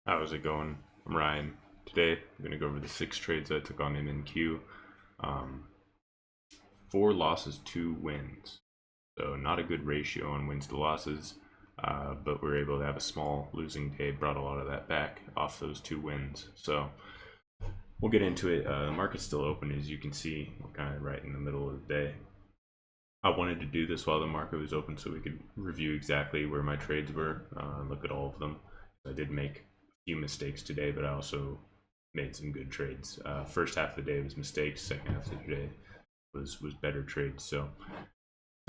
How's it going? I'm Ryan. Today, I'm going to go over the 6 trades I took on MNQ. Um, 4 losses, 2 wins. So, not a good ratio on wins to losses, but we are able to have a small losing day, brought a lot of that back off those 2 wins. So, we'll get into it. The market's still open, as you can see. We're kind of right in the middle of the day. I wanted to do this while the market was open so we could review exactly where my trades were, look at all of them. I did make a few mistakes today, but I also made some good trades. First half of the day was mistakes. Second half of the day was better trades. So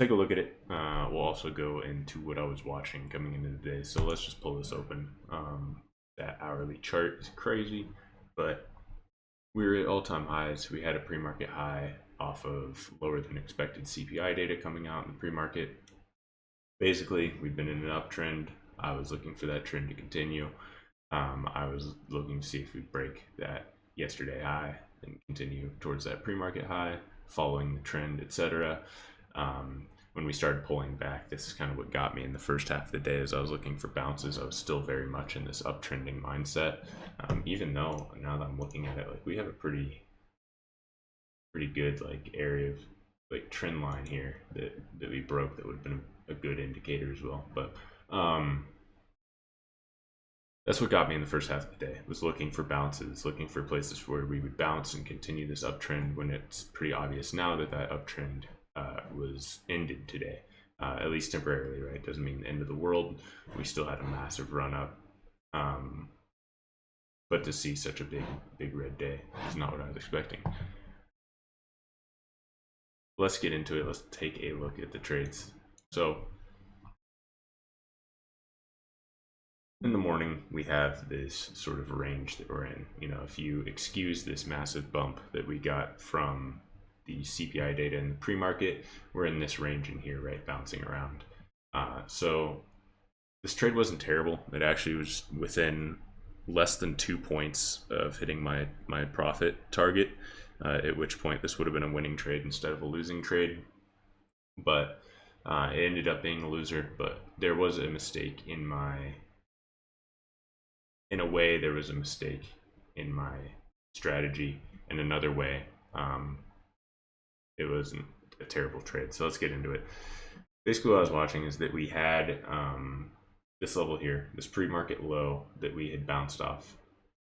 take a look at it. We'll also go into what I was watching coming into the day. So let's just pull this open. That hourly chart is crazy, but we were at all-time highs. We had a pre-market high off of lower than expected CPI data coming out in the pre-market. Basically, we've been in an uptrend. I was looking for that trend to continue. I was looking to see if we break that yesterday high and continue towards that pre-market high, following the trend, etc. When we started pulling back, this is kind of what got me in the first half of the day. As I was looking for bounces, I was still very much in this uptrending mindset. Even though now that I'm looking at it, like we have a pretty good like area of like trend line here that we broke, that would have been a good indicator as well. But that's what got me in the first half of the day, was looking for bounces, looking for places where we would bounce and continue this uptrend, when it's pretty obvious now that that uptrend was ended today, at least temporarily, right? Doesn't mean the end of the world. We still had a massive run up, but to see such a big red day is not what I was expecting. Let's get into it. Let's take a look at the trades. So in the morning, we have this sort of range that we're in. You know, if you excuse this massive bump that we got from the CPI data in the pre-market, we're in this range in here, right, bouncing around. So this trade wasn't terrible. It actually was within less than 2 points of hitting my profit target, at which point this would have been a winning trade instead of a losing trade. But it ended up being a loser. But there was a mistake in a way, there was a mistake in my strategy. In another way, it wasn't a terrible trade. So let's get into it. Basically, what I was watching is that we had this level here, this pre-market low that we had bounced off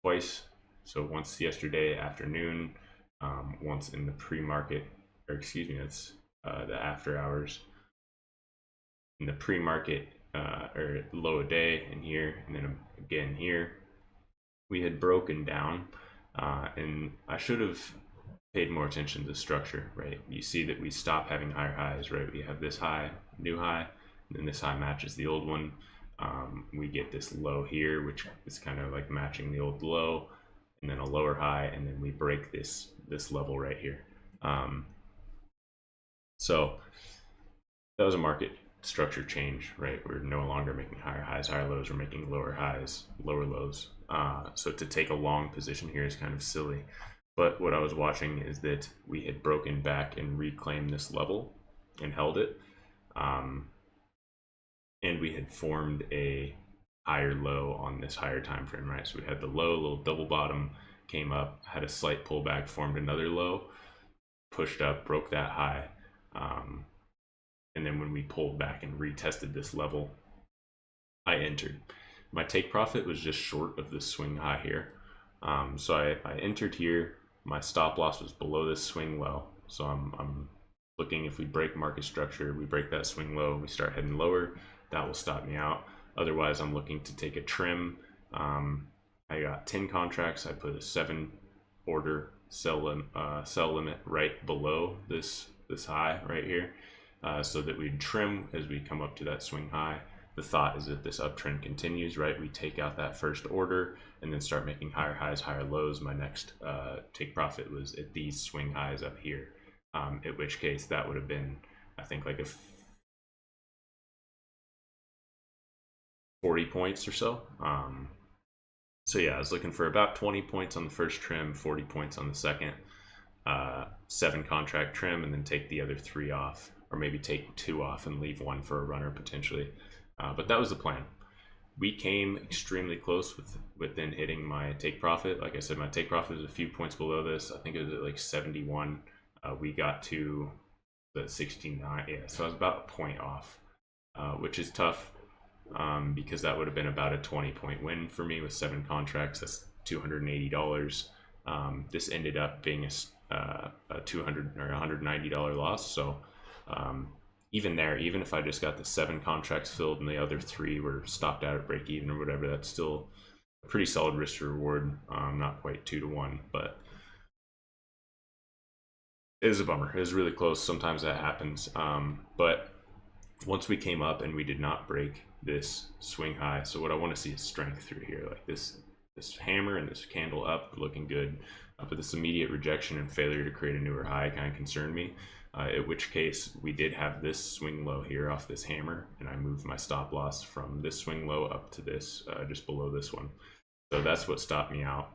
twice. So once yesterday afternoon, once in the pre-market, or excuse me, that's the after hours. In the pre-market, or low a day in here, and then again here, we had broken down, and I should have paid more attention to the structure, right? You see that we stop having higher highs, right? We have this high, new high, and then this high matches the old one. We get this low here, which is kind of like matching the old low, and then a lower high, and then we break this level right here. So that was a market structure change, right? We're no longer making higher highs, higher lows. We're making lower highs, lower lows. So to take a long position here is kind of silly. But what I was watching is that we had broken back and reclaimed this level and held it. And we had formed a higher low on this higher time frame, right? So we had the low, little double bottom, came up, had a slight pullback, formed another low, pushed up, broke that high. And then when we pulled back and retested this level, I entered. My take profit was just short of this swing high here. So I entered here. My stop loss was below this swing low. So I'm looking, if we break market structure, we break that swing low, we start heading lower, that will stop me out. Otherwise, I'm looking to take a trim. I got 10 contracts. I put a 7 order sell limit right below this high right here, so that we'd trim as we come up to that swing high. The thought is that this uptrend continues, right? We take out that first order and then start making higher highs, higher lows. My next take profit was at these swing highs up here, at which case that would have been, I think, like a 40 points or so. So yeah, I was looking for about 20 points on the first trim, 40 points on the second, 7 contract trim, and then take the other 3 off, or maybe take 2 off and leave 1 for a runner potentially. But that was the plan. we came extremely close within hitting my take profit. Like I said, my take profit was a few points below this. I think it was at like 71. We got to the 69. Yeah, so I was about a point off, which is tough because that would have been about a 20-point win for me with 7 contracts. That's $280. This ended up being a $200 or $190 loss. So even there, even if I just got the 7 contracts filled and the other 3 were stopped out at break even or whatever, that's still a pretty solid risk to reward. Not quite 2 to 1, but it is a bummer. It was really close. Sometimes that happens. But once we came up and we did not break this swing high, so what I want to see is strength through here, like this hammer and this candle up looking good, but this immediate rejection and failure to create a newer high kind of concerned me. In which case we did have this swing low here off this hammer, and I moved my stop loss from this swing low up to this, just below this one. So that's what stopped me out.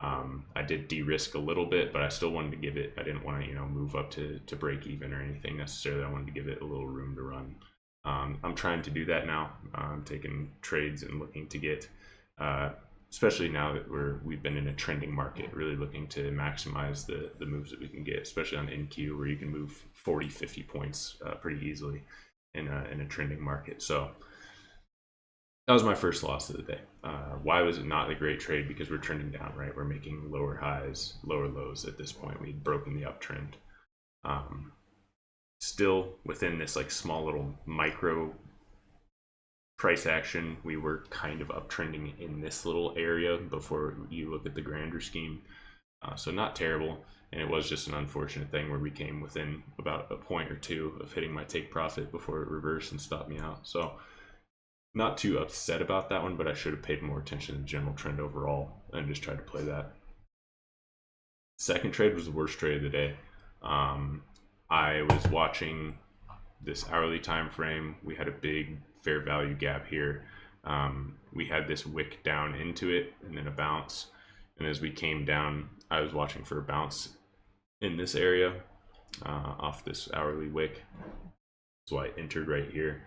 I did de-risk a little bit, but I still wanted to give it, I didn't want to, move up to break even or anything necessarily. I wanted to give it a little room to run. I'm trying to do that now. I'm taking trades and looking to get, especially now that we've been in a trending market, really looking to maximize the moves that we can get, especially on NQ, where you can move 40-50 points pretty easily in a trending market. So that was my first loss of the day. Why was it not a great trade? Because we're trending down, right? We're making lower highs, lower lows at this point. We'd broken the uptrend. Still within this like small little micro price action, we were kind of uptrending in this little area before you look at the grander scheme. So not terrible, and it was just an unfortunate thing where we came within about a point or two of hitting my take profit before it reversed and stopped me out. So not too upset about that one, but I should have paid more attention to the general trend overall and just tried to play that. Second trade was the worst trade of the day. I was watching this hourly time frame. We had a big fair value gap here. We had this wick down into it and then a bounce. And as we came down, I was watching for a bounce in this area off this hourly wick. So I entered right here.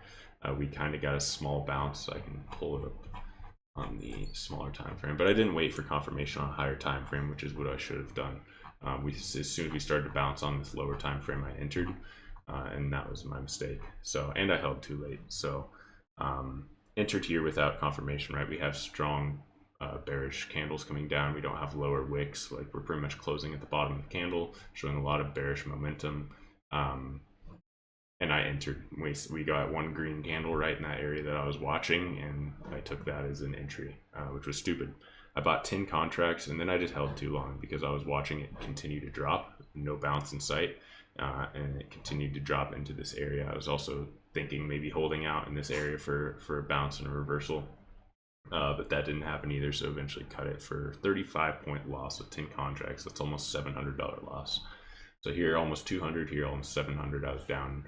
We kind of got a small bounce, so I can pull it up on the smaller time frame, but I didn't wait for confirmation on a higher time frame, which is what I should have done. As soon as we started to bounce on this lower time frame, I entered, and that was my mistake. So, and I held too late. So entered here without confirmation, right? We have strong bearish candles coming down. We don't have lower wicks. Like, we're pretty much closing at the bottom of the candle, showing a lot of bearish momentum. And I entered. We got one green candle right in that area that I was watching, and I took that as an entry, which was stupid. I bought 10 contracts, and then I just held too long because I was watching it continue to drop, no bounce in sight, and it continued to drop into this area. I was also thinking maybe holding out in this area for a bounce and a reversal, but that didn't happen either, so eventually cut it for 35-point loss with 10 contracts. That's almost $700 loss. So here almost 200, here almost 700. I was down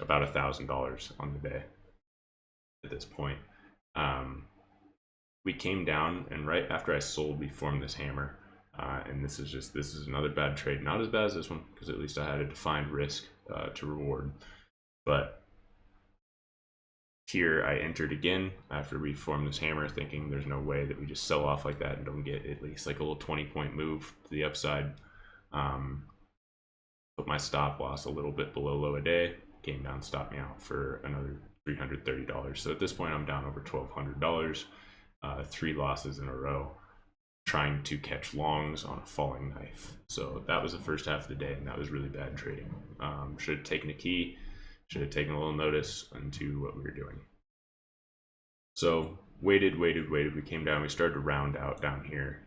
about $1,000 on the day at this point. We came down, and right after I sold, we formed this hammer, and this is another bad trade. Not as bad as this one, because at least I had a defined risk to reward. But here I entered again after we formed this hammer, thinking there's no way that we just sell off like that and don't get at least like a little 20-point move to the upside. Put my stop loss a little bit below low a day, came down, stopped me out for another $330. So at this point, I'm down over $1,200, 3 losses in a row, trying to catch longs on a falling knife. So that was the first half of the day, and that was really bad trading. Should have taken a key, should have taken a little notice into what we were doing. So waited. We came down, we started to round out down here.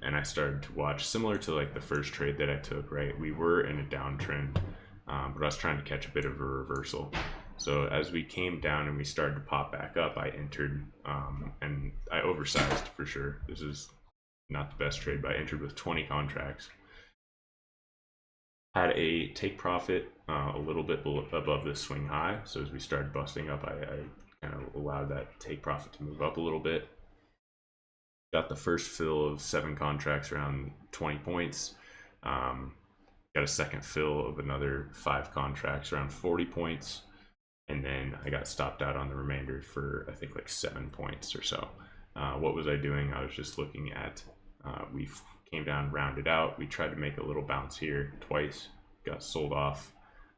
And I started to watch, similar to like the first trade that I took, right? We were in a downtrend, but I was trying to catch a bit of a reversal. So as we came down and we started to pop back up, I entered, and I oversized for sure. This is not the best trade, but I entered with 20 contracts. Had a take profit a little bit above this swing high. So as we started busting up, I kind of allowed that take profit to move up a little bit. Got the first fill of 7 contracts around 20 points. Got a second fill of another 5 contracts around 40 points. and then I got stopped out on the remainder for I think like 7 points or so. What was I doing? I was just looking at, we came down, rounded out. We tried to make a little bounce here twice, got sold off,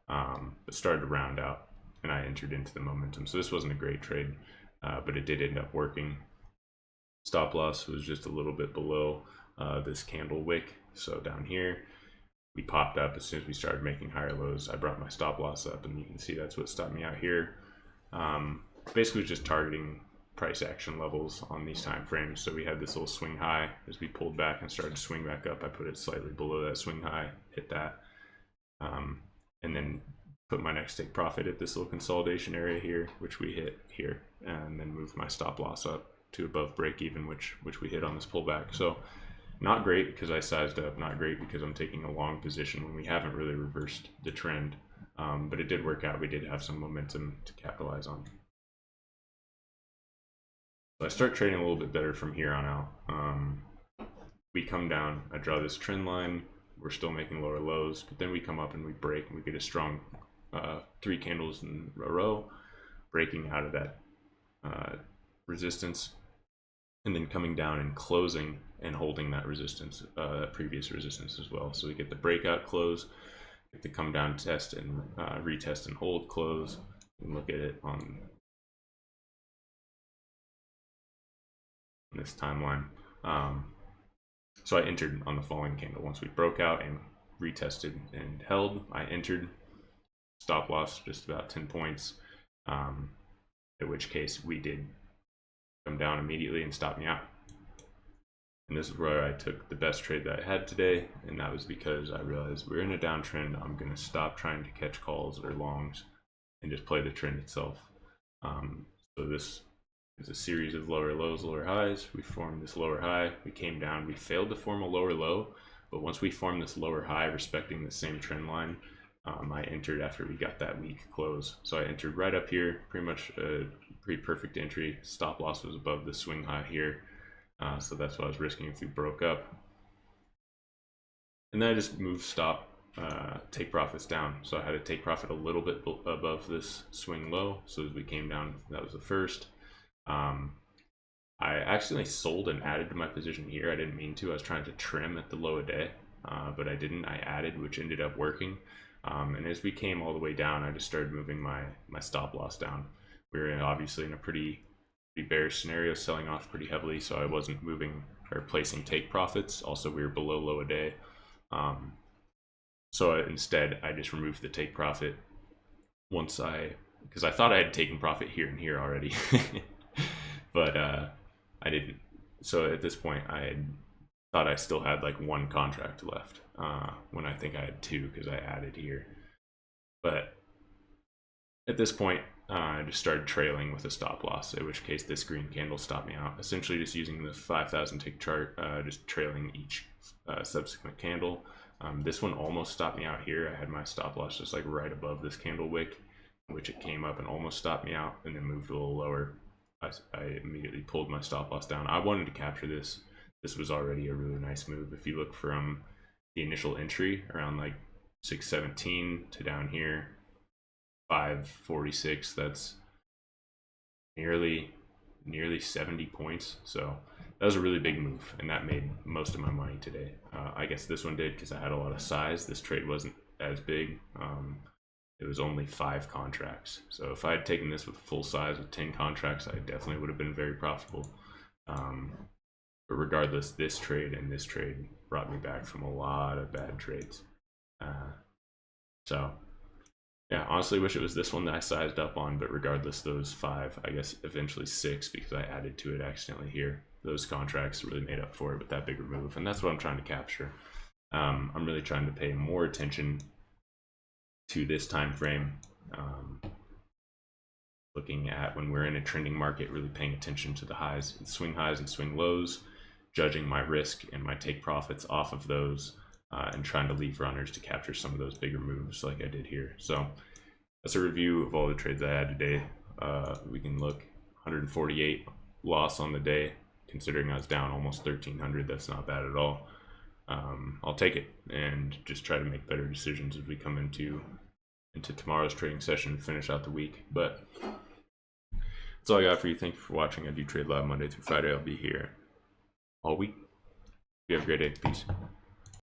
but started to round out, and I entered into the momentum. So this wasn't a great trade, but it did end up working. Stop loss was just a little bit below this candle wick. So down here, we popped up as soon as we started making higher lows. I brought my stop loss up, and you can see that's what stopped me out here. Basically just targeting price action levels on these time frames. So we had this little swing high as we pulled back and started to swing back up. I put it slightly below that swing high, hit that, and then put my next take profit at this little consolidation area here, which we hit here, and then moved my stop loss up to above break even, which we hit on this pullback. So not great because I sized up, not great because I'm taking a long position when we haven't really reversed the trend, but it did work out. We did have some momentum to capitalize on. So I start trading a little bit better from here on out. We come down, I draw this trend line, we're still making lower lows, but then we come up and we break, and we get a strong 3 candles in a row, breaking out of that resistance, and then coming down and closing and holding that resistance, that previous resistance as well. So we get the breakout close, get the come down test and retest and hold close, and look at it on this timeline. So I entered on the falling candle. Once we broke out and retested and held, I entered. Stop loss just about 10 points, in which case we did come down immediately and stop me out. And this is where I took the best trade that I had today, and that was because I realized we're in a downtrend. I'm going to stop trying to catch calls or longs and just play the trend itself. So this is a series of lower lows, lower highs. We formed this lower high, we came down, we failed to form a lower low, but once we formed this lower high respecting the same trend line, I entered after we got that weak close. So I entered right up here, pretty much a pretty perfect entry. Stop loss was above the swing high here, so that's what I was risking if we broke up. And then I just moved stop, take profits down. So I had to take profit a little bit above this swing low. So as we came down, that was the first. I accidentally sold and added to my position here. I didn't mean to. I was trying to trim at the low a day, but I didn't. I added, which ended up working. And as we came all the way down, I just started moving my stop loss down. We were obviously in a pretty bearish scenario, selling off pretty heavily, so I wasn't moving or placing take profits. Also, we were below low a day. So instead, I just removed the take profit because I thought I had taken profit here and here already, but I didn't. So at this point, I had thought I still had like 1 contract left, when I think I had 2 because I added here. But at this point, I just started trailing with a stop loss, in which case this green candle stopped me out. Essentially just using the 5,000 tick chart, just trailing each subsequent candle. This one almost stopped me out here. I had my stop loss just like right above this candle wick, which it came up and almost stopped me out, and then moved a little lower. I immediately pulled my stop loss down. I wanted to capture this. This was already a really nice move. If you look from the initial entry around like 617 to down here 546, that's nearly 70 points. So that was a really big move, and that made most of my money today. I guess this one did because I had a lot of size. This trade wasn't as big. It was only 5 contracts. So if I had taken this with full size with 10 contracts, I definitely would have been very profitable. But regardless, this trade and this trade brought me back from a lot of bad trades. So yeah, honestly wish it was this one that I sized up on, but regardless, those 5, I guess eventually 6, because I added to it accidentally here. Those contracts really made up for it with that bigger move, and that's what I'm trying to capture. I'm really trying to pay more attention to this time frame, looking at when we're in a trending market, really paying attention to the highs and swing lows, judging my risk and my take profits off of those, and trying to leave runners to capture some of those bigger moves like I did here. So that's a review of all the trades I had today. We can look 148 loss on the day, considering I was down almost 1,300. That's not bad at all. I'll take it and just try to make better decisions as we come into into tomorrow's trading session to finish out the week. But that's all I got for you. Thank you for watching. I do trade live Monday through Friday. I'll be here all week. You have a great day. Peace.